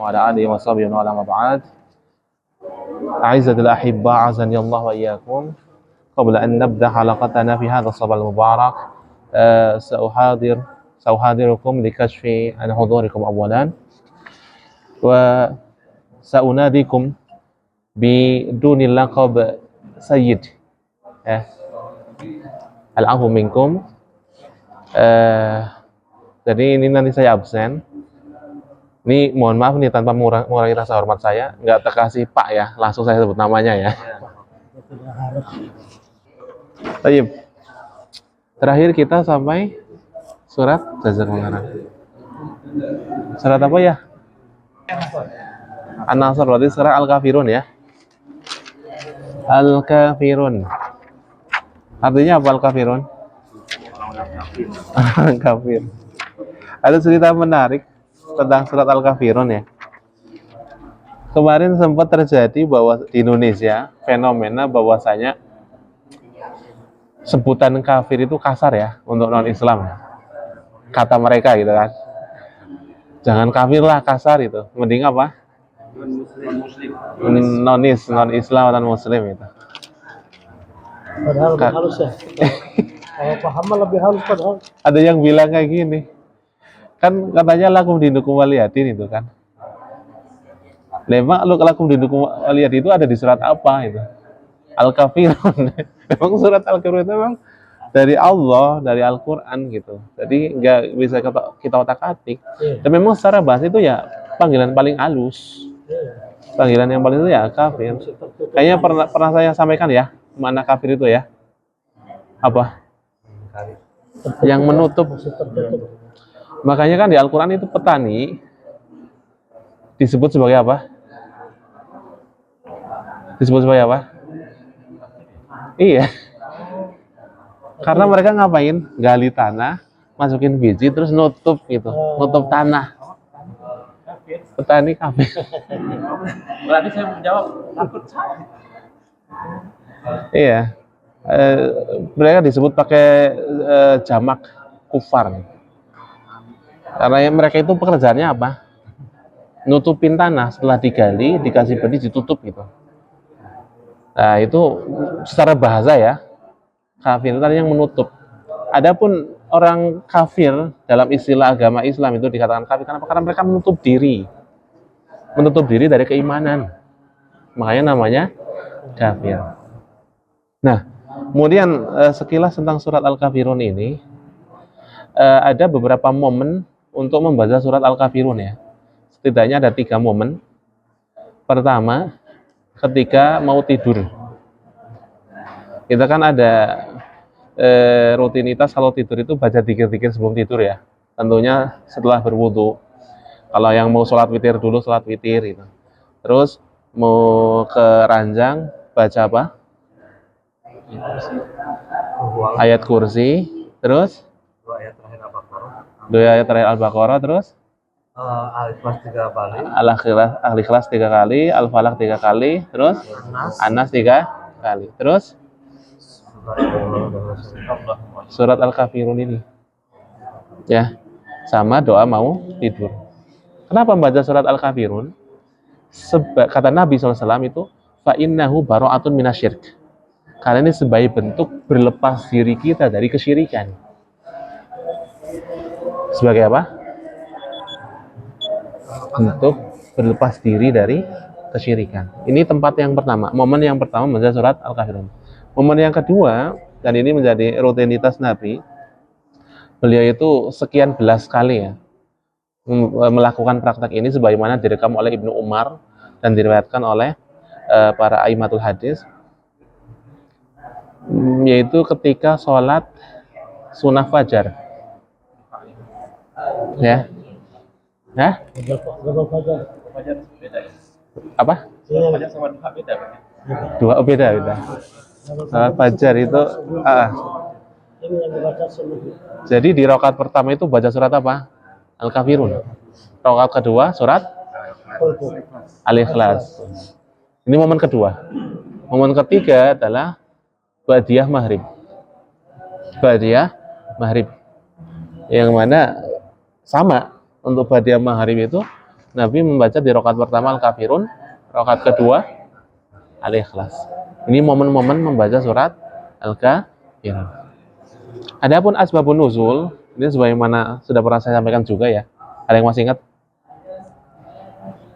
وعلى آله وصحبه وعلى بعد. أعزة الأحبة أعزني الله وإياكم. قبل أن نبدأ حلقتنا في هذا الصباح المبارك سأحاضركم لكشف عن حضوركم أولا وسأناديكم بدون لقب سيد العفو منكم. Jadi ini nanti saya absen. Ini mohon maaf nih tanpa mengurangi rasa hormat saya, nggak terkasih Pak ya, langsung saya sebut namanya ya. Baik. Terakhir kita sampai surat Jazakumullah. Surat apa ya? An-Nasr, berarti surat Al-Kafirun ya. Al-Kafirun. Artinya apa Al-Kafirun? Al-Kafir. Ada cerita menarik tentang surat Al-Kafirun ya. Kemarin sempat terjadi bahwa di Indonesia fenomena bahwasanya sebutan kafir itu kasar ya untuk non-Islam. Kata mereka gitu kan. Jangan kafir lah, kasar itu. Mending apa? Non-Islam dan Muslim itu. Padahal halus ya. Kalau paham lebih halus padahal. Ada yang bilang kayak gini. Kan katanya lakum dinukum waliyadin itu kan. Memang lakum dinukum waliyadin itu ada di surat apa itu? Al-Kafirun. Memang surat Al-Kafirun itu memang dari Allah, dari Al-Quran gitu. Jadi nggak bisa kita otak-atik. Dan memang secara bahasa itu ya panggilan paling halus. Panggilan yang paling itu ya kafir. Kayaknya pernah saya sampaikan ya, mana kafir itu ya? Apa? Yang menutup. Makanya kan di Al-Quran itu petani disebut sebagai apa? Disebut sebagai apa? Iya. Karena mereka ngapain? Gali tanah, masukin biji, terus nutup gitu. Nutup tanah. Petani kafir. Berarti saya menjawab takut. Iya. Mereka disebut pakai jamak kufar. Karena mereka itu pekerjaannya apa? Nutupin tanah, setelah digali, dikasih benih, ditutup gitu. Nah itu secara bahasa ya, kafir itu yang menutup. Adapun orang kafir dalam istilah agama Islam itu dikatakan kafir kenapa? Karena mereka menutup diri dari keimanan. Makanya namanya kafir. Nah, kemudian sekilas tentang surat Al-Kafirun ini, ada beberapa momen untuk membaca surat Al-Kafirun ya. Setidaknya ada 3 momen. Pertama, ketika mau tidur. Kita kan ada rutinitas kalau tidur itu baca dzikir-dzikir sebelum tidur ya. Tentunya setelah berwudu. Kalau yang mau sholat witir dulu, sholat witir gitu. Terus mau ke ranjang, baca apa? Ayat kursi. Terus? 2 ayat terakhir Al-Baqarah. Terus? Al-Ikhlas 3 kali. Al-Ikhlas 3 kali, Al-Falaq 3 kali, terus An-Nas 3 kali. Terus surat Al-Kafirun ini. Ya. Sama doa mau tidur. Kenapa membaca surat Al-Kafirun? Kata Nabi SAW itu fa innahu bara'atun minasyirk. Karena ini sebagai bentuk berlepas diri kita dari kesyirikan. Sebagai apa? Bentuk berlepas diri dari kesyirikan. Ini tempat yang pertama, momen yang pertama membaca surat Al-Kafirun. Momen yang kedua, dan ini menjadi rutinitas Nabi, beliau itu sekian belas kali ya melakukan praktek ini sebagaimana direkam oleh Ibnu Umar dan diriwayatkan oleh para aimatul hadis, yaitu ketika sholat sunnah fajar. Ya. Hah? Fajar beda ya? Apa? Fajar sama duha beda. Dua beda. Fajar itu jadi di rakaat pertama itu baca surat apa? Al-Kafirun. Rakaat kedua surat Al-Ikhlas. Ini momen kedua. Momen ketiga adalah Ba'diyah Maghrib. Yang mana sama untuk Ba'diyah Maghrib itu Nabi membaca di rakaat pertama Al-Kafirun, rakaat kedua Al-Ikhlas. Ini momen-momen membaca surat Al-Kafirun. Adapun asbabun nuzul, ini sebagaimana sudah pernah saya sampaikan juga ya. Ada yang masih ingat?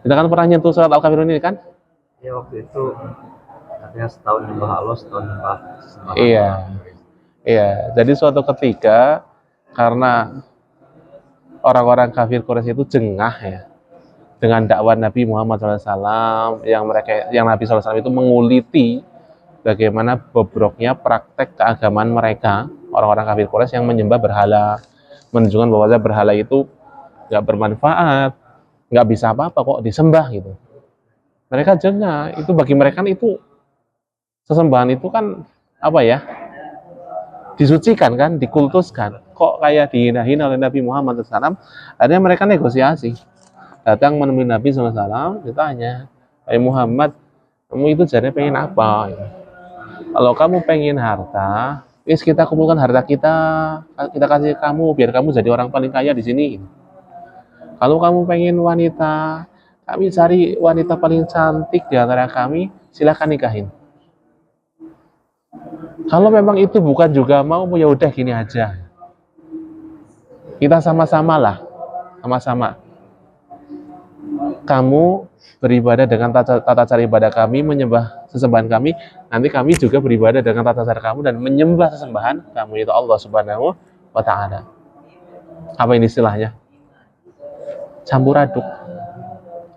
Kita kan pernah nyentuh surat Al-Kafirun ini kan? Ya waktu itu katanya setahun nyembah Allah, setahun nyembah sembahan. Iya. Iya, jadi suatu ketika karena orang-orang kafir Quraisy itu jengah ya dengan dakwah Nabi Muhammad SAW yang Nabi SAW itu menguliti bagaimana bobroknya praktek keagamaan mereka, orang-orang kafir Quraisy yang menyembah berhala, menunjukkan bahwa berhala itu nggak bermanfaat, nggak bisa apa-apa kok disembah gitu. Mereka jengah, itu bagi mereka kan itu sesembahan itu kan apa ya? Disucikan kan, dikultuskan. Kok kayak dihina-hina oleh Nabi Muhammad SAW? Akhirnya mereka negosiasi. Datang menemui Nabi SAW, ditanya, Muhammad, kamu itu jadi pengen apa? Kalau kamu pengen harta, kita kumpulkan harta kita kasih kamu, biar kamu jadi orang paling kaya di sini. Kalau kamu pengen wanita, kami cari wanita paling cantik di antara kami, silahkan nikahin. Kalau memang itu bukan juga mau, ya udah gini aja. Kita sama-sama lah, sama-sama. Kamu beribadah dengan tata cara ibadah kami, menyembah sesembahan kami. Nanti kami juga beribadah dengan tata cara kamu dan menyembah sesembahan kamu, itu Allah Subhanahu wa Ta'ala. Apa ini istilahnya? Campur aduk.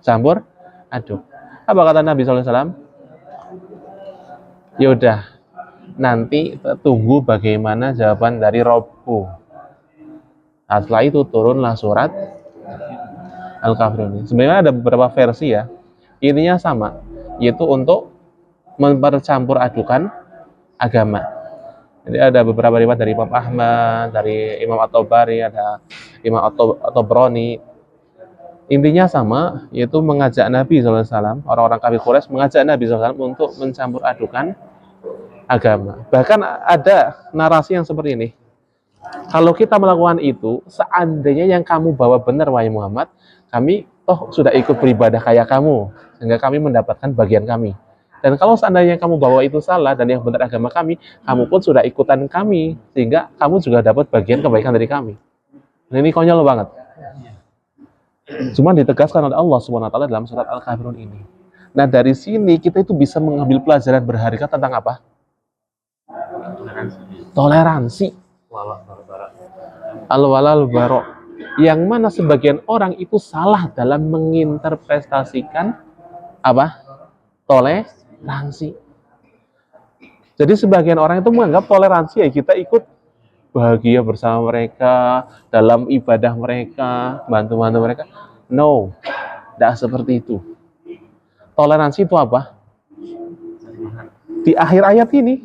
Campur aduk. Apa kata Nabi SAW? Ya udah, nanti tunggu bagaimana jawaban dari Robbu. Nah, setelah itu turunlah surat Al-Kafirun. Sebenarnya ada beberapa versi ya. Intinya sama, yaitu untuk mempercampur adukan agama. Jadi ada beberapa riwayat dari Imam Ahmad, dari Imam At-Tabari, ada Imam At-Tabrani. Intinya sama, yaitu mengajak Nabi SAW, orang-orang kafir Quraisy mengajak Nabi SAW untuk mencampur adukan agama. Bahkan ada narasi yang seperti ini. Kalau kita melakukan itu, seandainya yang kamu bawa benar, wahai Muhammad, kami toh sudah ikut beribadah kayak kamu, sehingga kami mendapatkan bagian kami. Dan kalau seandainya yang kamu bawa itu salah dan yang benar agama kami, kamu pun sudah ikutan kami, sehingga kamu juga dapat bagian kebaikan dari kami. Nah, ini konyol banget. Cuma ditegaskan oleh Allah Subhanahu wa Ta'ala dalam surat Al-Kafirun ini. Nah, dari sini kita itu bisa mengambil pelajaran berharga tentang apa? Toleransi. Al-walal barok. Yang mana sebagian orang itu salah dalam menginterpretasikan apa? Toleransi. Jadi sebagian orang itu menganggap toleransi ya kita ikut bahagia bersama mereka, dalam ibadah mereka, bantu-bantu mereka. No, tidak seperti itu. Toleransi itu apa? Di akhir ayat ini,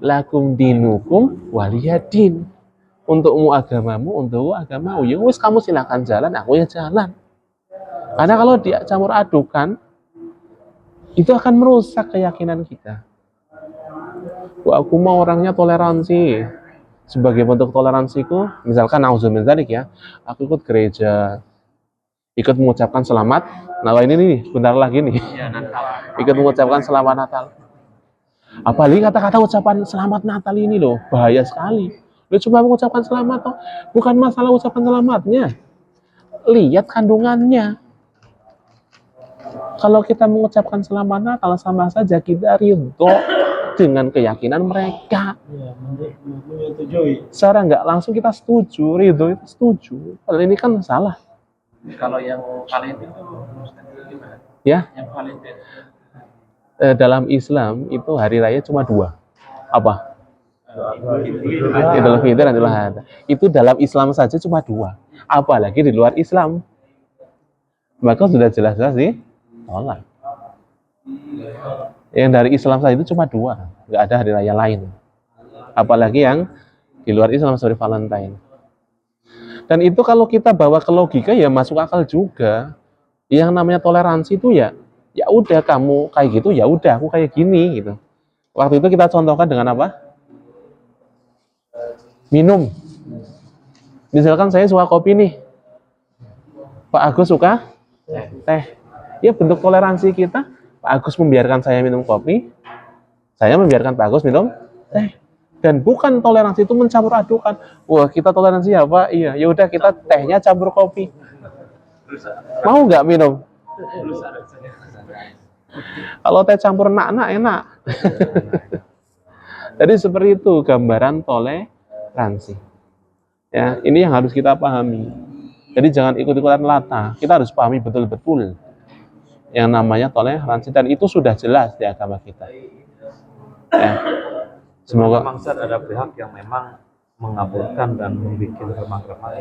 lakum dinukum waliyadin. Untukmu agamamu, untukku agamamu. Ya wis kamu silakan jalan, aku ya jalan. Karena kalau dia campur adukan, itu akan merusak keyakinan kita. Wah, aku mau orangnya toleransi. Sebagai bentuk toleransiku, misalkan nauzubillah min dzalik ya, aku ikut gereja, ikut mengucapkan selamat. Nah ini nih, bentar lagi nih, ikut mengucapkan selamat Natal. Apalagi kata-kata ucapan selamat Natal ini loh, bahaya sekali. Lu cuma mengucapkan selamat toh, bukan masalah ucapan selamatnya. Lihat kandungannya. Kalau kita mengucapkan selamat Natal sama saja kita ridho dengan keyakinan mereka. Ya, menyetujui. Secara nggak langsung kita setuju, ridho itu setuju. Kalau ini kan salah. Kalau yang Valentine itu gimana? Ya, Yang Valentine. dalam Islam itu hari raya cuma dua. Apa? Idul Fitri dan Idul Adha. Itu dalam Islam saja cuma dua. Apalagi di luar Islam. Maka sudah jelas-jelas sih tolak. Yang dari Islam saja itu cuma dua, nggak ada hari raya lain. Apalagi yang di luar Islam seperti Valentine. Dan itu kalau kita bawa ke logika ya masuk akal juga. Yang namanya toleransi itu ya udah kamu kayak gitu, ya udah aku kayak gini gitu. Waktu itu kita contohkan dengan apa? Minum. Misalkan saya suka kopi nih. Pak Agus suka Teh. Ya bentuk toleransi kita. Pak Agus membiarkan saya minum kopi, saya membiarkan Pak Agus minum teh. Dan bukan toleransi itu mencampur adukan. Wah, kita toleransi apa? Iya, ya udah kita tehnya campur kopi. Mau nggak minum? Kalau teh campur nak enak. Jadi seperti itu gambaran toleransi. Ya, ini yang harus kita pahami. Jadi jangan ikut-ikutan lata. Kita harus pahami betul-betul yang namanya toleransi, dan itu sudah jelas di agama kita. Ya. Semoga. Memang ada pihak yang memang mengabulkan dan membuat remang-remang.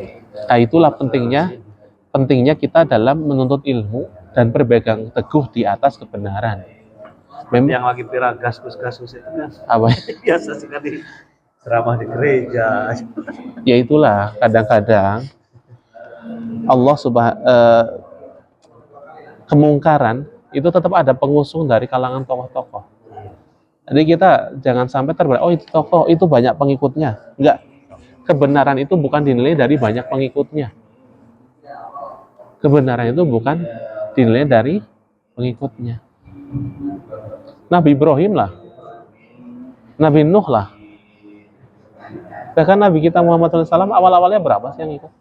Nah, itulah pentingnya kita dalam menuntut ilmu dan berpegang teguh di atas kebenaran. Yang lagi viral gasus-gasus itu kan apa? Biasa sekali ceramah di gereja. Ya itulah, kadang-kadang Allah kemungkaran itu tetap ada pengusung dari kalangan tokoh-tokoh. Jadi kita jangan sampai terberat, oh itu tokoh, itu banyak pengikutnya. Enggak. Kebenaran itu bukan dinilai dari banyak pengikutnya. Kebenaran itu bukan dinilai dari pengikutnya. Nabi Ibrahim lah, Nabi Nuh lah, bahkan Nabi kita Muhammad SAW awal-awalnya berapa sih yang ikut?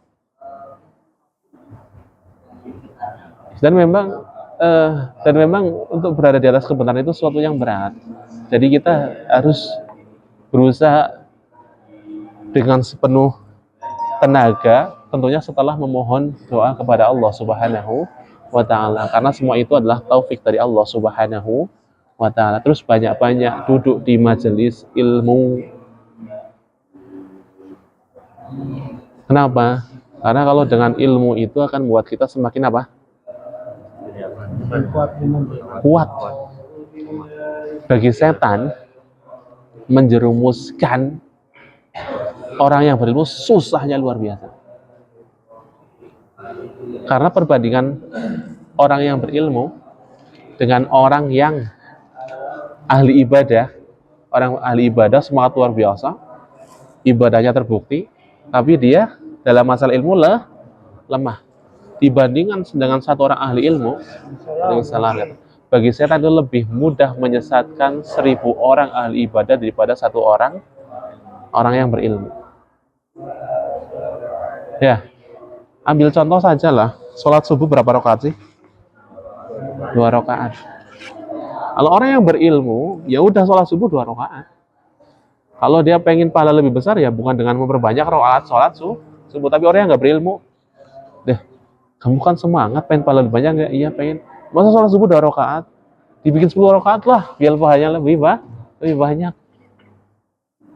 Dan memang untuk berada di atas kebenaran itu sesuatu yang berat. Jadi kita harus berusaha dengan sepenuh tenaga, tentunya setelah memohon doa kepada Allah Subhanahu wa Ta'ala, karena semua itu adalah taufik dari Allah Subhanahu wa Ta'ala. Terus banyak-banyak duduk di majelis ilmu. Kenapa? Karena kalau dengan ilmu itu akan membuat kita semakin apa? Kuat. Bagi setan menjerumuskan orang yang berilmu susahnya luar biasa. Karena perbandingan orang yang berilmu dengan orang yang ahli ibadah, orang ahli ibadah semangat luar biasa, ibadahnya terbukti, tapi dia dalam masalah ilmu lemah. Dibandingkan dengan satu orang ahli ilmu, bagi setan itu lebih mudah menyesatkan 1000 orang ahli ibadah daripada satu orang yang berilmu. Ya, ambil contoh saja lah, sholat subuh berapa rakaat sih? 2 rakaat. Kalau orang yang berilmu, ya udah sholat subuh 2 rakaat. Kalau dia pengen pahala lebih besar, ya bukan dengan memperbanyak rakaat sholat subuh, tapi orang yang nggak berilmu, deh, kamu kan semangat pengen pahala lebih banyak nggak? Iya pengen. Masa sholat subuh 2 rakaat? Dibikin 10 rakaat lah, biar pahalanya lebih banyak.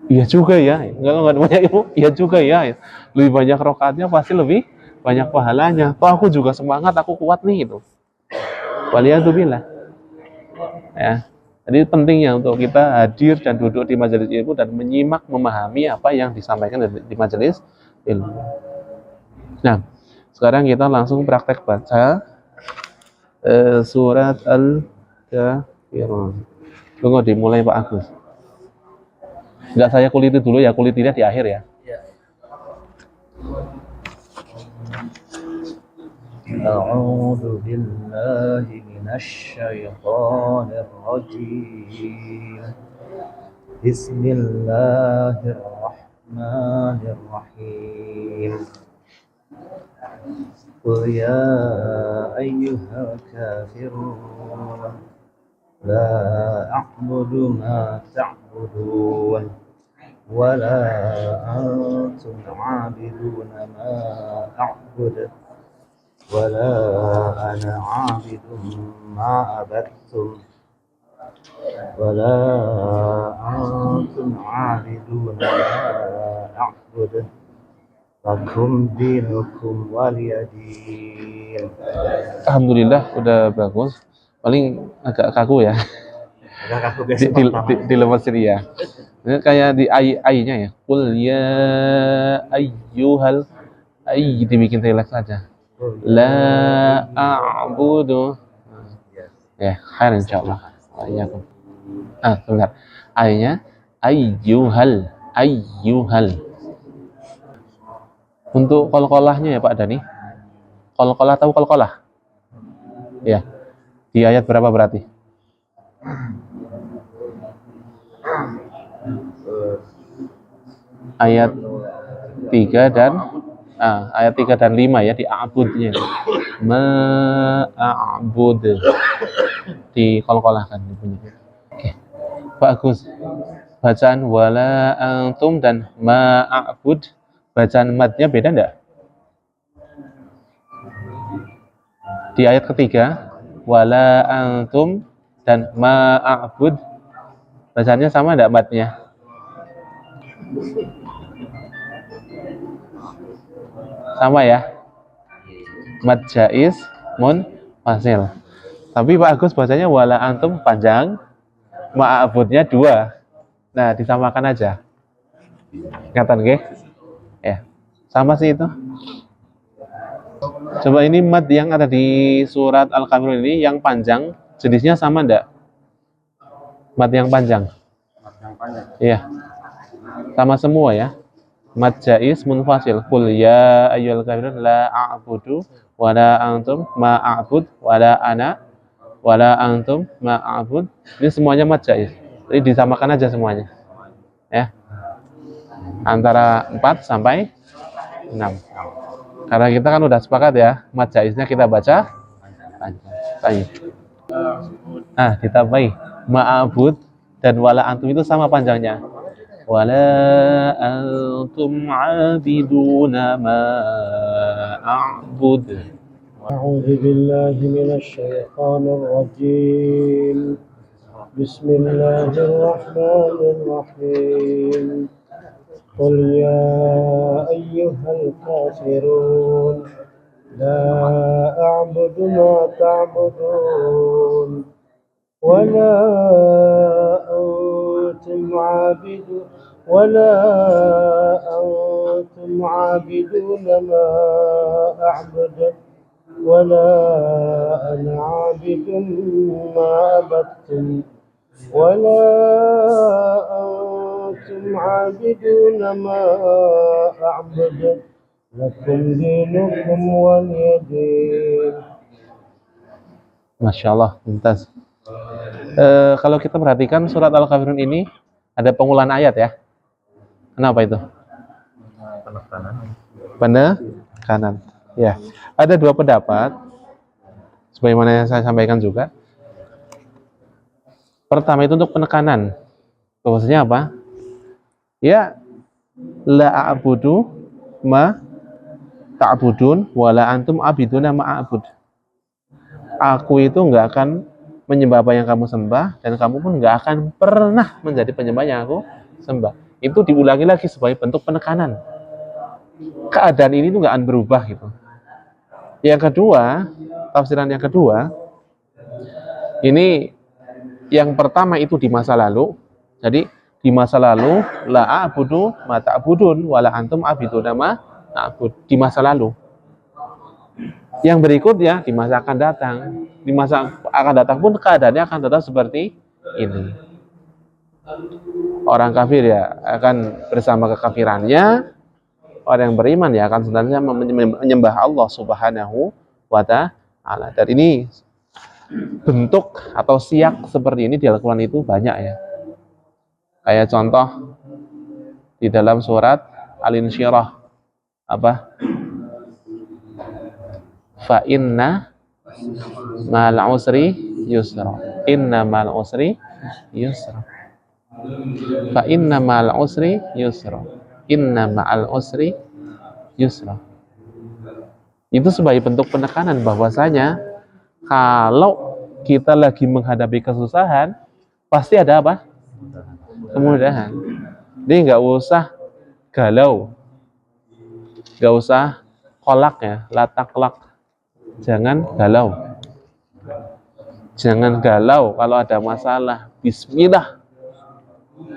Iya juga ya, nggak banyak ilmu, iya juga ya. Lebih banyak rakaatnya pasti lebih banyak pahalanya. Toh aku juga semangat, aku kuat nih gitu. Waliyadzubillah. Ya. Jadi pentingnya untuk kita hadir dan duduk di majelis ilmu dan menyimak, memahami apa yang disampaikan di majelis ilmu. Nah, sekarang kita langsung praktek baca surat Al-Kafirun. Tunggu dimulai Pak Agus. Enggak, saya kuliti dulu ya, kulitinya di akhir ya. A'udzu billahi minasy syaithanir rajim. Bismillahirrahmanirrahim. Qul ya ayyuhal kafirun la a'budu ma ta'budun wa la antum 'abiduna ma a'budu wa la ana 'abidun ma abattum wa la antum 'abiduna ma a'budu lakum dinukum waliyadin. Alhamdulillah udah bagus. Paling agak kaku ya. Agak kaku biasa. Dilemesin ya. Ini kayak di ai-nya ya. Qul ya ayyuhal dibikin relax aja. La a'budu. Ya, khair insyaallah. Waalaikumsalam. Sebentar. Ai-nya ayyuhal. Untuk qalqalahnya ya Pak Dani. Qalqalah, tahu qalqalah? Ya. Di ayat berapa berarti? Ayat 3 dan ayat 3 dan 5 ya, di a'budnya. Ma'abud. Dikolkolahkan bunyinya. Oke. Bagus. Bacaan wala antum dan ma'abud, bacaan madnya beda enggak? Di ayat ketiga, wala antum dan ma'abud, bacaannya sama enggak madnya? Sama ya? Mad jaiz munfasil. Tapi Pak Agus bacanya wala antum panjang, ma'abudnya 2. Nah, disamakan aja. Ingatan nggih? Ya. Sama sih itu. Coba ini mad yang ada di surat Al-Kafirun ini yang panjang, jenisnya sama enggak? Mad yang panjang. Yang panjang. Iya. Sama semua ya. Mad jaiz munfasil. Qul ya ayyuhal kafirun la a'budu wa la antum ma a'bud wa la ana wa la antum ma a'bud. Ini semuanya mad jaiz. Jadi disamakan aja semuanya. Ya. Antara 4 sampai 6. Karena kita kan udah sepakat ya, mad jaiznya kita baca panjang. Nah, ditambahi ma'abud dan wala antum itu sama panjangnya. Wala antum 'abiduna ma a'bud. أعوذ بالله من الشيطان الرجيم بسم الله الرحمن الرحيم قل يا أيها الكافرون لا أعبد ما تعبدون ولا أنتم عابدون ما أعبد ولا أنا عابد ما عبدتم ولا أنتم عابدون ما أعبد لكم دينكم ولي دين. Masya Allah, mumtaz. Kalau kita perhatikan surat Al-Kafirun ini ada pengulangan ayat ya. Kenapa itu? Penekanan. Ya, ada 2 pendapat. Sebagaimana yang saya sampaikan juga. Pertama itu untuk penekanan. Bahwasanya apa? Ya, la a'budu ma ta'budun wa la antum abiduna ma a'bud. Aku itu enggak akan menyembah apa yang kamu sembah, dan kamu pun enggak akan pernah menjadi penyembah yang aku sembah. Itu diulangi lagi sebagai bentuk penekanan. Keadaan ini tuh enggak akan berubah gitu. Yang kedua, tafsiran yang kedua, ini yang pertama itu di masa lalu. Jadi di masa lalu la a'budu ma ta'budun wala antum abiduna ma a'bud, di masa lalu. Yang berikutnya di masa akan datang. Di masa akan datang pun keadaannya akan tetap seperti ini. Orang kafir ya akan bersama kekafirannya. Orang yang beriman ya akan sebenarnya menyembah Allah Subhanahu wa ta'ala. Dan ini bentuk atau siyak seperti ini di Al-Quran itu banyak ya. Kayak contoh di dalam surat Al-Insyirah, apa? Fa inna ma'al usri yusra. Inna ma'al usri yusra. Fa inna ma'al usri yusra. Inna ma'al usri yusra. Itu sebagai bentuk penekanan bahwasanya kalau kita lagi menghadapi kesusahan, pasti ada apa? Kemudahan. Jadi nggak usah galau, nggak usah kolak ya, lataklak. Jangan galau. Jangan galau kalau ada masalah. Bismillah.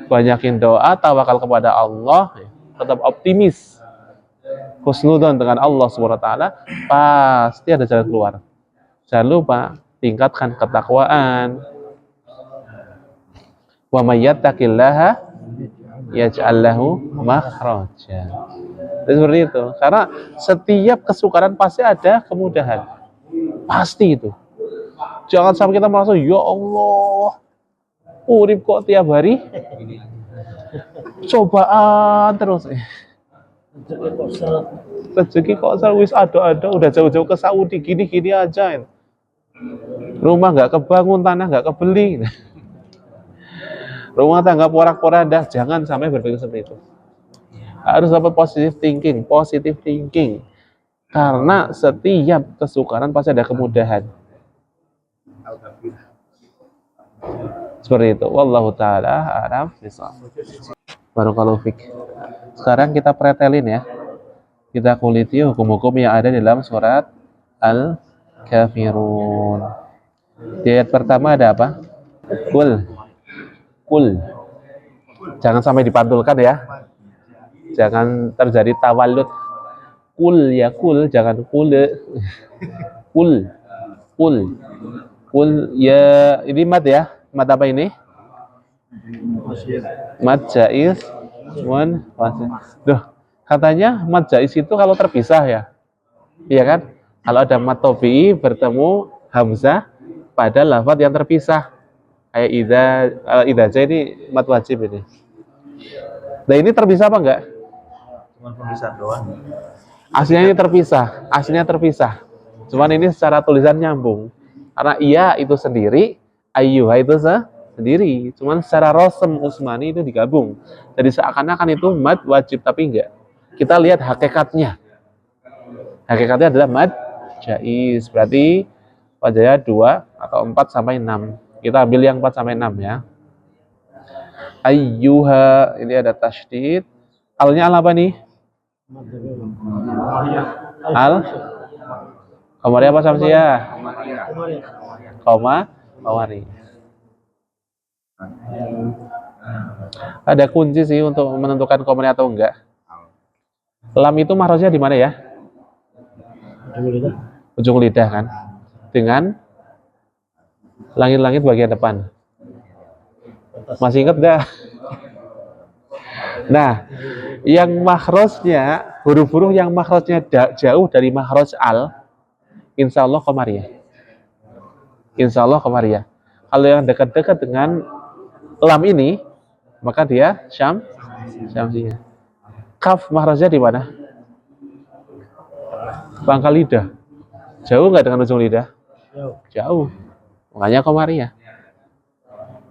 Banyakin doa, tawakal kepada Allah, tetap optimis. Husnudzon dengan Allah SWT, pasti ada jalan keluar. Jangan lupa tingkatkan ketakwaan. Wa may yattaqillaha yaj'al lahu makhraja. Seperti itu. Karena setiap kesukaran pasti ada kemudahan. Pasti itu. Jangan sampai kita merasa, ya Allah, urip kok tiap hari cobaan terus. Jadi kok seret. Rezeki kok wis ada, udah jauh-jauh ke Saudi, gini-gini aja. Rumah nggak kebangun, tanah nggak kebeli. Rumah tangga porak-poranda, jangan sampai berpikir seperti itu. Harus dapat positive thinking. Karena setiap kesukaran pasti ada kemudahan. Seperti itu. Wallahu ta'ala a'lam bishawab. Barakallahu fik. Sekarang kita pretelin ya. Kita kuliti hukum-hukum yang ada dalam surat Al-Kafirun. Di ayat pertama ada apa? Kul. Jangan sampai dipantulkan ya. Jangan terjadi tawallud. Kul, jangan kule. Kul ya, ini mad ya. Mad apa ini? Mad jaiz munfasil. Duh, katanya mad jaiz itu kalau terpisah ya. Iya kan? Kalau ada mad tabi'i bertemu hamzah pada lafaz yang terpisah. Kayak idza ini mad wajib ini. Nah, ini terpisah apa enggak? Cuma pemisah doang. Aslinya terpisah. Cuman ini secara tulisan nyambung. Karena iya itu sendiri, ayyuha itu sendiri. Cuman secara rosem Usmani itu digabung. Jadi seakan-akan itu mad wajib, tapi enggak. Kita lihat hakikatnya. Hakikatnya adalah mad jaiz. Berarti wajahnya 2 atau 4 sampai 6. Kita ambil yang 4 sampai 6 ya. Ayyuha, ini ada tasydid. Alnya al apa nih? Al Komari apa Samsiah? Komari. Ada kunci sih untuk menentukan komari atau enggak. Lam itu mahrojnya di mana ya? Ujung lidah kan? Dengan langit-langit bagian depan. Masih ingat dah? Nah, yang makhrajnya, huruf-huruf yang makhrajnya jauh dari makhraj al, insya Allah komariah. Kalau yang dekat-dekat dengan lam ini, maka dia syamsiyah. Kaf makhrajnya di mana? Pangkal lidah. Jauh nggak dengan ujung lidah? Jauh. Makanya komariah.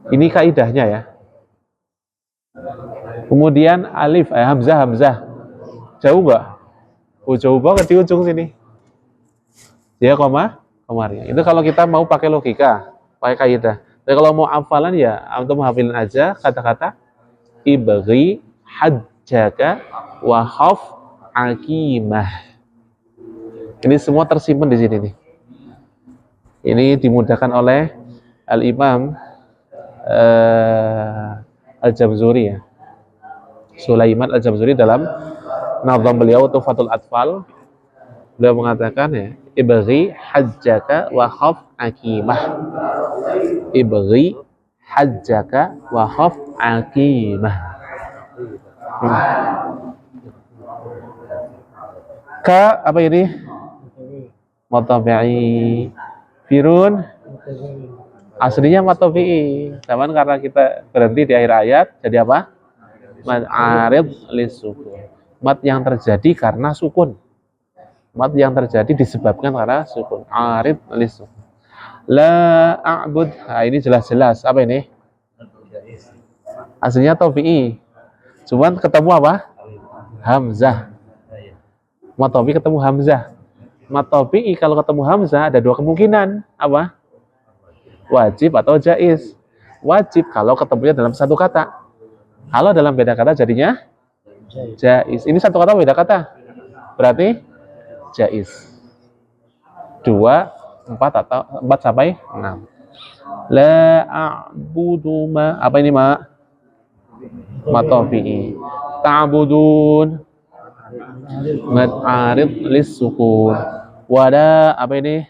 Ini kaidahnya ya. Kemudian alif, hamzah. Jauh nggak? Jauh banget di ujung sini. Dia komariah. Itu kalau kita mau pakai logika, pakai kaidah. Tapi kalau mau hafalan ya, untuk menghafalin aja kata-kata ibghi hajjaka wa khaf aqimah. Ini semua tersimpan di sini nih. Ini dimudahkan oleh Al-Imam Al-Jamzuri ya. Sulaiman Al-Jamzuri dalam nazam beliau Tuhfatul Atfal, beliau mengatakan ya, ibghi hajjaka wa khaf aqimah. Ibghi hajjaka wa khaf aqimah. Ka apa ini? Matabi'i. Firun aslinya matabi'i. Cuman karena kita berhenti di akhir ayat, jadi apa? Mad arid lisukun. Mad yang terjadi karena sukun. Mad yang terjadi disebabkan karena sukun. Arid lisukun. La a'bud. Nah, ini jelas-jelas. Apa ini? Aslinya tabi'i. Cuman ketemu apa? Hamzah. Matabi ketemu hamzah. Matabi kalau ketemu hamzah ada 2 kemungkinan. Apa? Wajib atau jaiz. Wajib kalau ketemunya dalam satu kata. Kalau dalam beda kata jadinya jaiz. Ini satu kata beda kata. Berarti jaiz. 2, 4 atau 4 sampai 6. La a'budu ma. Apa ini ma? Matabi. Ta'budun. Mad arid lis sukun. Wada apa ini?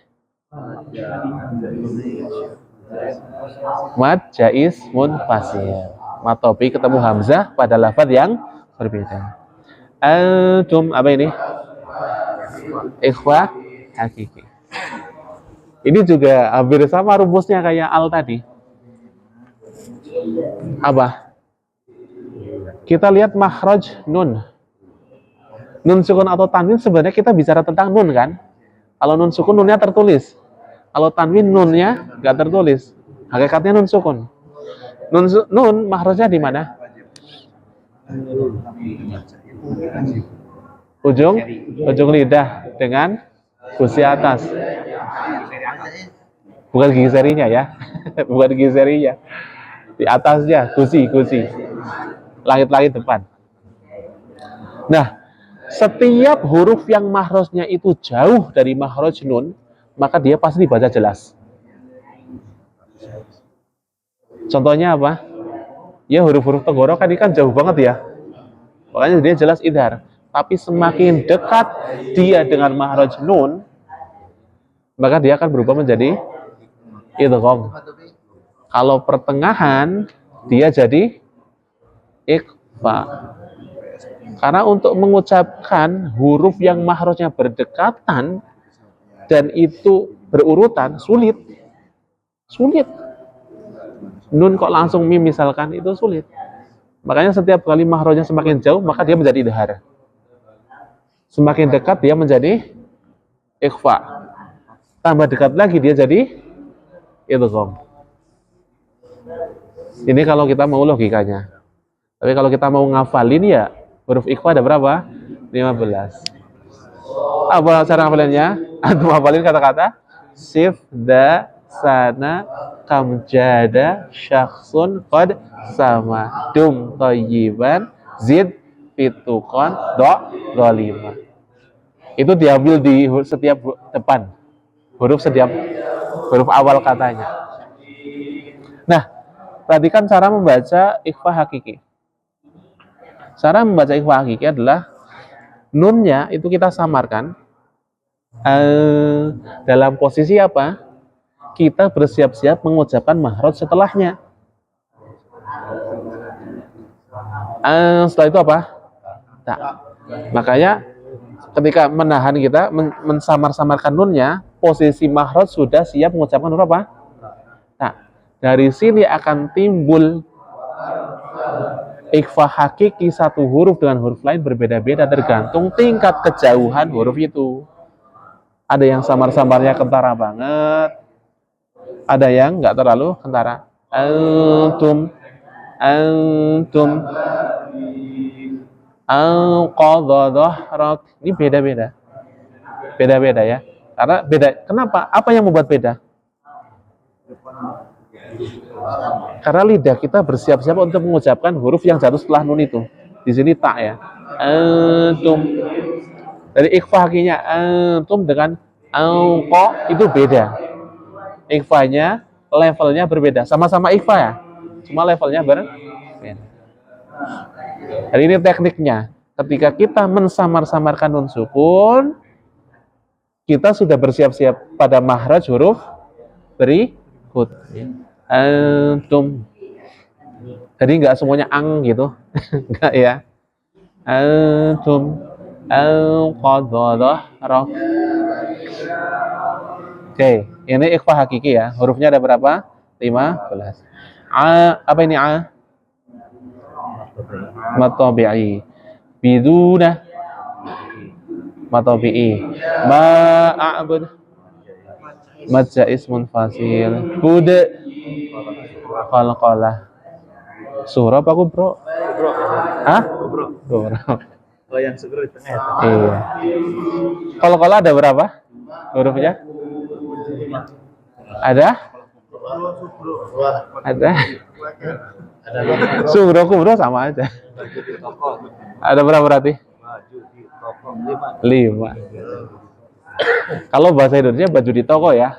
Mad jaiz munfasil. Matopi ketemu hamzah pada lafaz yang berbeda. Antum apa ini? Ikhwah hakiki. Ini juga hampir sama rumusnya kayak al tadi. Apa? Kita lihat makhraj nun. Nun sukun atau tanwin sebenarnya kita bicara tentang nun kan? Kalau nun sukun nunnya tertulis. Kalau tanwin nunnya nggak tertulis. Hakikatnya nun sukun. Nun makhrajnya di mana? Ujung lidah dengan gusi atas. Bukan gigi serinya ya. Bukan gigi serinya. Di atasnya gusi. Langit-langit depan. Nah, setiap huruf yang makhrajnya itu jauh dari makhraj nun, maka dia pasti dibaca jelas. Contohnya apa? Ya huruf-huruf tenggorokan ini kan jauh banget ya. Makanya dia jelas idhar. Tapi semakin dekat dia dengan makhraj nun, maka dia akan berubah menjadi idgham. Kalau pertengahan, dia jadi ikhfa. Karena untuk mengucapkan huruf yang makhrajnya berdekatan dan itu berurutan sulit. Nun kok langsung mim misalkan itu sulit. Makanya setiap kali makhrajnya semakin jauh maka dia menjadi idhar. Semakin dekat dia menjadi ikhfa. Tambah dekat lagi dia jadi idgham. Ini kalau kita mau logikanya. Tapi kalau kita mau ngafalin ya huruf ikhfa ada berapa? 15. Apa cara ngafalinnya? Antum hafalin kata-kata sif, da, sana, kamjada, syakhsun, qad, sama, dum, thayyiban, zid, fituqan, do, ghalima. Itu diambil di setiap depan. Setiap huruf awal katanya. Nah, tadi kan cara membaca ikhfa hakiki. Cara membaca ikhfa hakiki adalah nunnya itu kita samarkan dalam posisi apa? Kita bersiap-siap mengucapkan makhraj setelahnya. Setelah itu apa? Tak. Makanya ketika menahan kita mensamar-samarkan nunnya, posisi makhraj sudah siap mengucapkan huruf apa? Tak. Dari sini akan timbul ikhfa hakiki satu huruf dengan huruf lain berbeda-beda tergantung tingkat kejauhan huruf itu. Ada yang samar-samarnya kentara banget, ada yang nggak terlalu kentara. Antum, qadadahrak. Ini beda-beda ya. Karena beda. Kenapa? Apa yang membuat beda? Karena lidah kita bersiap-siap untuk mengucapkan huruf yang jatuh setelah nun itu. Di sini tak ya. Antum. Dari ikhfa hakinya antum dengan alqa itu beda. Ikhfanya levelnya berbeda. Sama-sama ikhfa ya. Cuma levelnya berbeda. Jadi ini tekniknya. Ketika kita mensamar-samarkan nun sukun, kita sudah bersiap-siap pada makhraj huruf berikut. Antum. Jadi nggak semuanya ang gitu, nggak ya. Antum, al-qadadahrak. Oke, ini ikhfa hakiki ya. Hurufnya ada berapa? 15. Apa ini a? Matabi'i. Biduna. Matabi'i. Ma'abud. Madja ismun fasil. Bud. Qalqalah. Surah apa kubro? Hah? Kubro. Oh yang segera di tengah. Iya. Qalqalah ada berapa hurufnya? Ada? Subro kubro sama aja. Ada berapa berarti? 5. Kalau bahasa Indonesia baju di toko ya.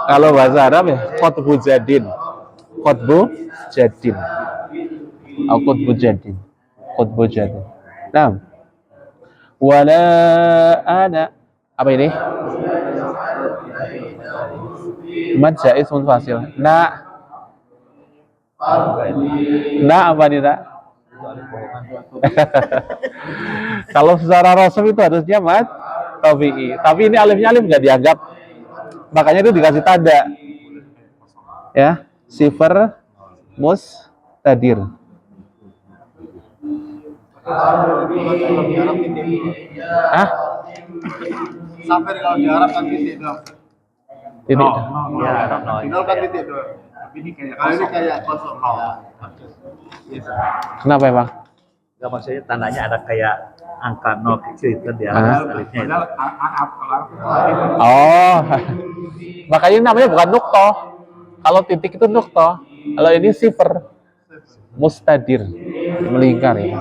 Kalau bahasa Arab ya qutbu jadin. Qutbu jadin. Qutbu jadin. Qutbu jadin. Nah. Wala ana. Apa ini? Mad jaiz munfasil. Na apa nih, Nak? Kalau secara rasmi itu harusnya mad tabi'i. Tapi ini alifnya alif nggak dianggap makanya itu dikasih tanda. Ya, sifar mustadir. Ah, Sampai kalau di Arab kan titik dong. ini Ya, no. Final kan titik dong. Kalau ini kayak kosong. kenapa emang? Enggak, maksudnya tandanya ada kayak angka 0 kecil itu di Ah. atas alifnya itu. Oh, makanya ini namanya bukan nuktoh. Kalau titik itu nuktoh. Kalau ini sifar mustadir, melingkar ya.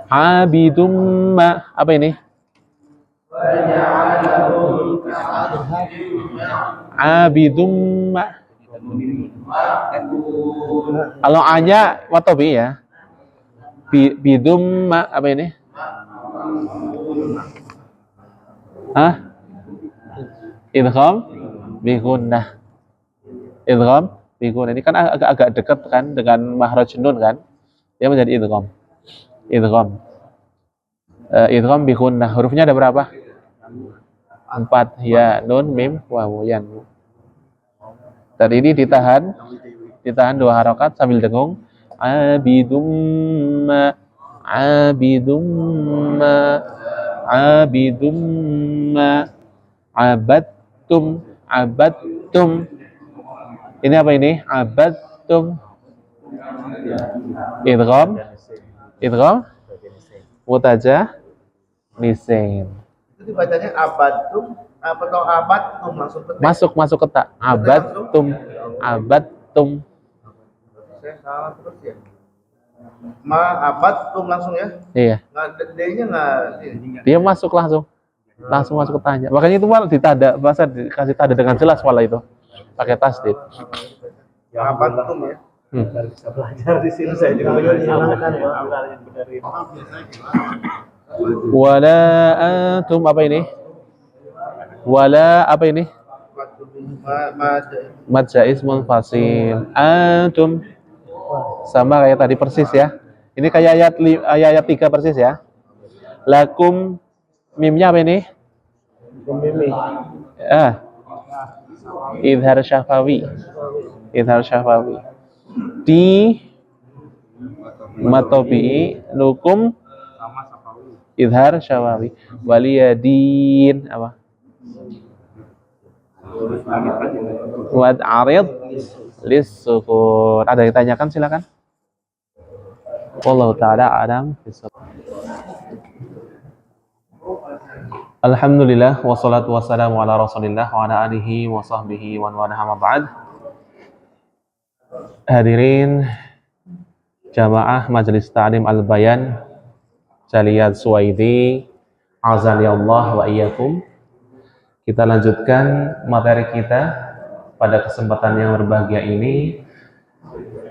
Abidum ma, apa ini? Abidum ma. Kalau A-nya watobi ya. Bidum ma, apa ini? Hah? Idgham bigunnah. Idgham bigunnah. Ini kan agak dekat kan dengan mahraj nun kan? Dia menjadi idgham. Idgham. Idgham bigunnah. Hurufnya ada berapa? 4. Ya, nun, mim, wawu, yan. Dan ini ditahan 2 harokat sambil dengung. Abidum ma, abidum ma, abidum ma, abadtum, abadtum. Ini apa ini? Abadtum. Idgham, idgham, mutaja, nisin. Itu dibacanya abadtum apa atau abadtum langsung petik. Masuk ke tak. Abadtum, abadtum. Saya salah terus ya. Abadtum langsung ya. Iya. Nggak D-nya nggak. Dia masuk langsung masuk ke tanya. Makanya itu malah ditanda, bahasa dikasih tanda dengan jelas malah itu pakai tasdid. Abadtum ya. Baru bisa belajar di sini saya juga Wala antum, apa ini? Wala, apa ini? Mad jaiz munfasil. Antum sama kayak tadi persis ya. Ini kayak ayat 3 persis ya. Lakum, mimnya apa ini? Idhar syafawi. Idhar syafawi. Di matobi lukum idhar syafawi. Waliyadin apa? Wad arid lis sukun. Ada yang ditanyakan, silakan. Wallahu ta'ala a'lam bissawab. Alhamdulillah wassalatu wassalamu ala Rasulillah wa ala alihi wa sahbihi wa man walaha ma ba'd. Hadirin jamaah Majelis Ta'lim Al-Bayan Jaliyat Suwaidi, azani Allah wa iyyakum. Kita lanjutkan materi kita pada kesempatan yang berbahagia ini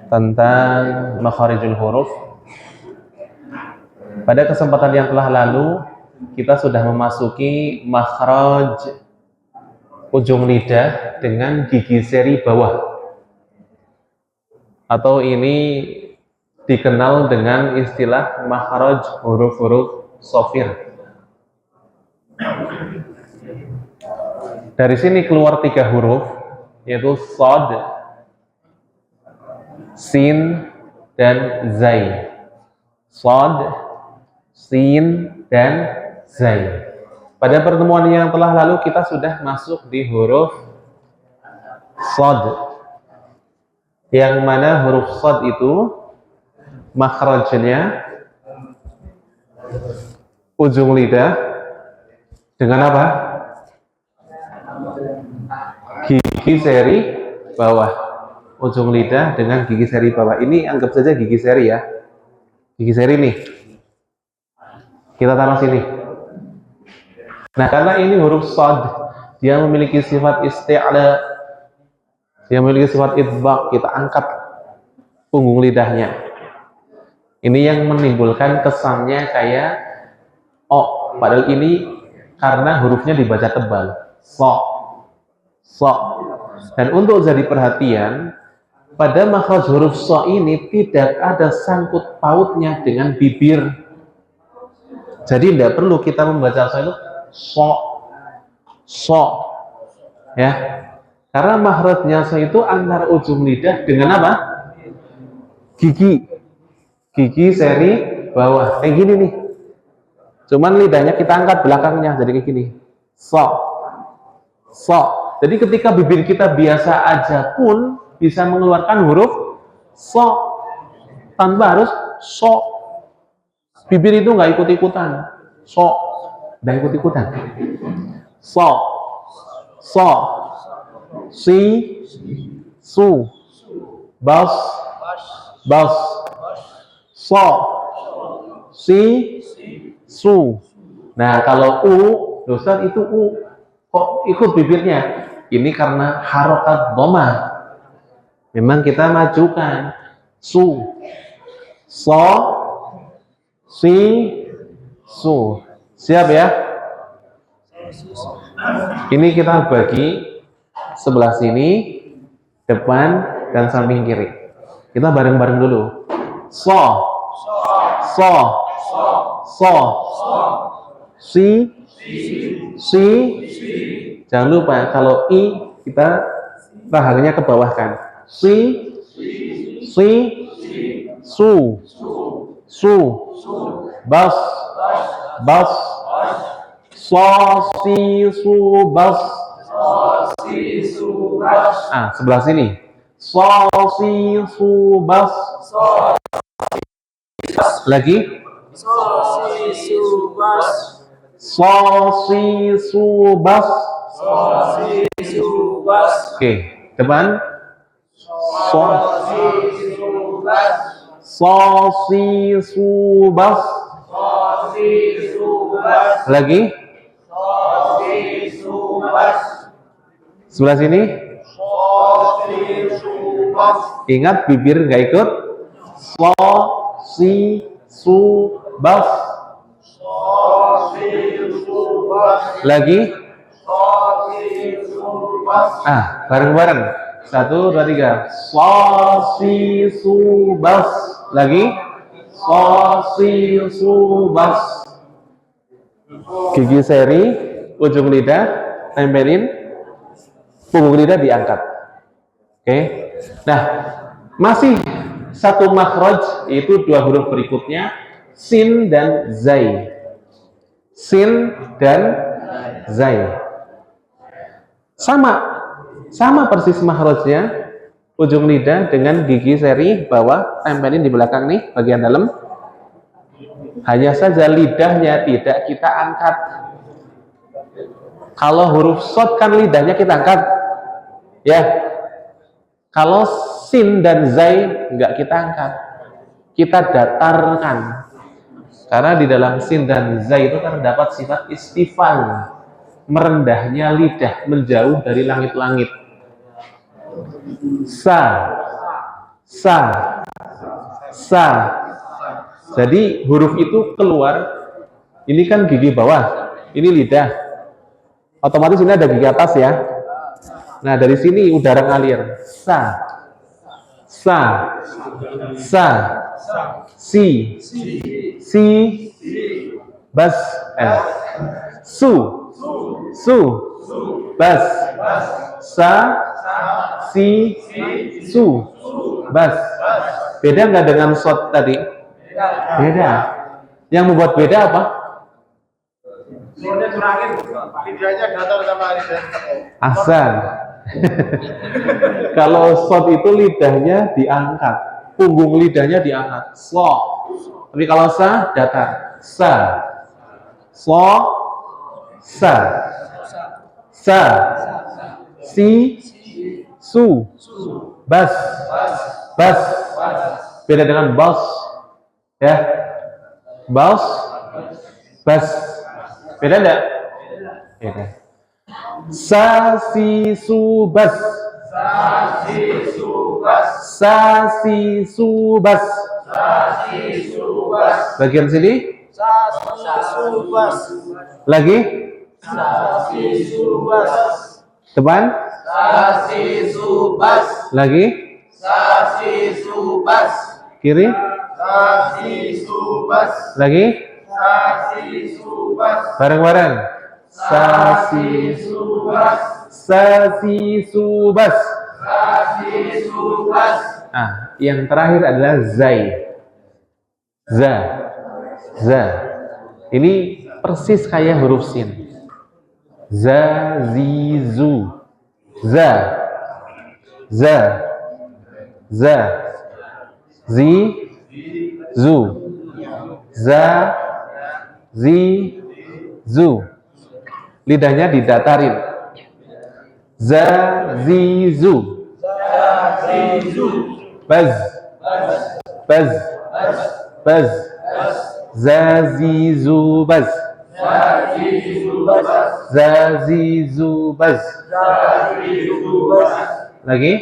tentang makharijul huruf. Pada kesempatan yang telah lalu kita sudah memasuki makhraj ujung lidah dengan gigi seri bawah, atau ini dikenal dengan istilah makhraj huruf-huruf shafir. Dari sini keluar 3 huruf, yaitu shad, sin, dan zai. Shad, sin, dan zai. Pada pertemuan yang telah lalu kita sudah masuk di huruf shad, yang mana huruf shad itu makhrajnya ujung lidah dengan apa? Gigi seri bawah. Ujung lidah dengan gigi seri bawah. Ini anggap saja gigi seri ya. Gigi seri nih. Kita taruh sini. Nah, karena ini huruf shad, dia memiliki sifat isti'la, dia memiliki sifat idbaq, kita angkat punggung lidahnya. Ini yang menimbulkan kesannya kayak o, padahal ini karena hurufnya dibaca tebal. So. Dan untuk jadi perhatian, pada makhraj huruf so ini tidak ada sangkut pautnya dengan bibir. Jadi tidak perlu kita membaca so itu so, So, ya. Karena makhrajnya so itu antara ujung lidah dengan apa? Gigi. Gigi seri bawah. Kayak gini nih. Cuman lidahnya kita angkat belakangnya jadi kayak gini. So. So. Jadi ketika bibir kita biasa aja pun bisa mengeluarkan huruf so tanpa harus so. Bibir itu nggak ikut-ikutan. So. Nggak ikut-ikutan. So. So. Si. Su. Bas. Bas. So. Si. Su. Nah, kalau u, Ustaz itu u. Kok ikut bibirnya? Ini karena harokat dhamma. Memang kita majukan. Su. So. Si. Su. Siap ya? Ini kita bagi sebelah sini, depan, dan samping kiri. Kita bareng-bareng dulu. So. So. So. Si. Si. Jangan lupa kalau i kita rahangnya ke bawah kan. Si. Si. Su. Su. Bas. Bas. So. Si. Su. Bas. Ah, sebelah sini. So. Si. Su. Bas. Lagi. So. Si. Su. Bas. Oke, depan. So. So. Si. Su. Bas. Lagi. Sebelah sini. Ingat bibir nggak ikut. So. Si. Su. Bas. Lagi. Ah, bareng-bareng. 1, 2, 3. So. Si. Su. Bas. Lagi. So. Si. Su. Bas. Gigi seri, ujung lidah tempelin, punggung lidah diangkat. Oke. Nah, masih satu makhraj, yaitu dua huruf berikutnya, sin dan zai. Sin dan zai. Sama persis makhrajnya, ujung lidah dengan gigi seri bawah tempelin di belakang nih, bagian dalam. Hanya saja lidahnya tidak kita angkat. Kalau huruf shad kan lidahnya kita angkat, ya. Kalau sin dan zai nggak kita angkat, kita datarkan. Karena di dalam sin dan zai itu terdapat sifat istifal, merendahnya lidah menjauh dari langit-langit. Sa, sa, sa. Jadi huruf itu keluar, ini kan gigi bawah, ini lidah. Otomatis ini ada gigi atas ya. Nah dari sini udara ngalir. Sa, sa, sa, si, si, bas, su, su, bas, sa, si, su, bas. Beda nggak dengan shot tadi? Beda. Yang membuat beda apa? Lidahnya datar sama lidah. Asal. Kalau shot itu lidahnya diangkat, punggung lidahnya diangkat. So. Tapi kalau sa datar. Sa. So. Sa. Sa. Si. Su. Bas. Bas. Beda dengan bas. Ya, bas, bas, beda enggak? Beda. Sa si su bas, sa si su bas, sa si su bas, sa si su bas. Bagian sini? Sa si su bas. Lagi? Sa si su bas. Depan? Sa si su bas. Lagi? Sa si su bas. Kiri? Sasi subas. Lagi? Sasi subas. Bareng-bareng. Sasi subas. Ah, yang terakhir adalah zai. Za. Ini persis kayak huruf sin. Za, zi, zu. Za. Zi, zu. Za, zi, zu. Lidahnya didatarin. Za, zi, zu. Baz. Zazizu baz. Lagi?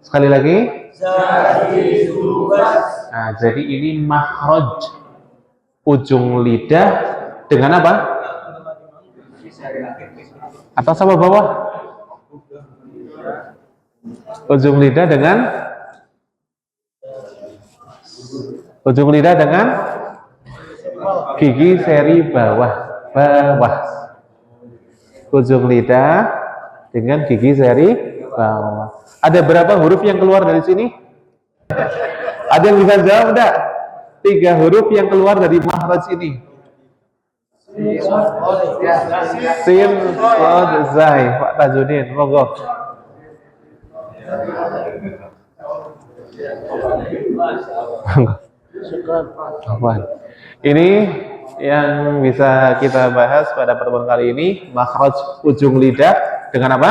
Sekali lagi? Nah, jadi ini makhraj ujung lidah dengan apa? Atas sama bawah? Ujung lidah dengan gigi seri bawah. Ujung lidah dengan gigi seri bawah. Ada berapa huruf yang keluar dari sini? Ada yang bisa jawab enggak? 3 huruf yang keluar dari makhraj ini. Sin, Shad, Zai. Pak Tajudin, monggo. Ini yang bisa kita bahas pada pertemuan kali ini, makhraj ujung lidah dengan apa?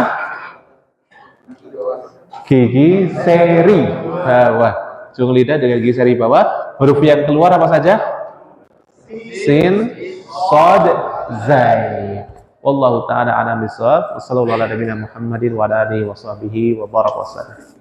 Gigi seri bawah. Ujung lidah dengan gigi seri bawah. Huruf yang keluar apa saja? Sin, Shad, Zai. Wallahu ta'ala a'lam bishawab. Wassallallahu ala nabiyina Muhammadin wa ala alihi wa sahbihi wa baraka wasallam.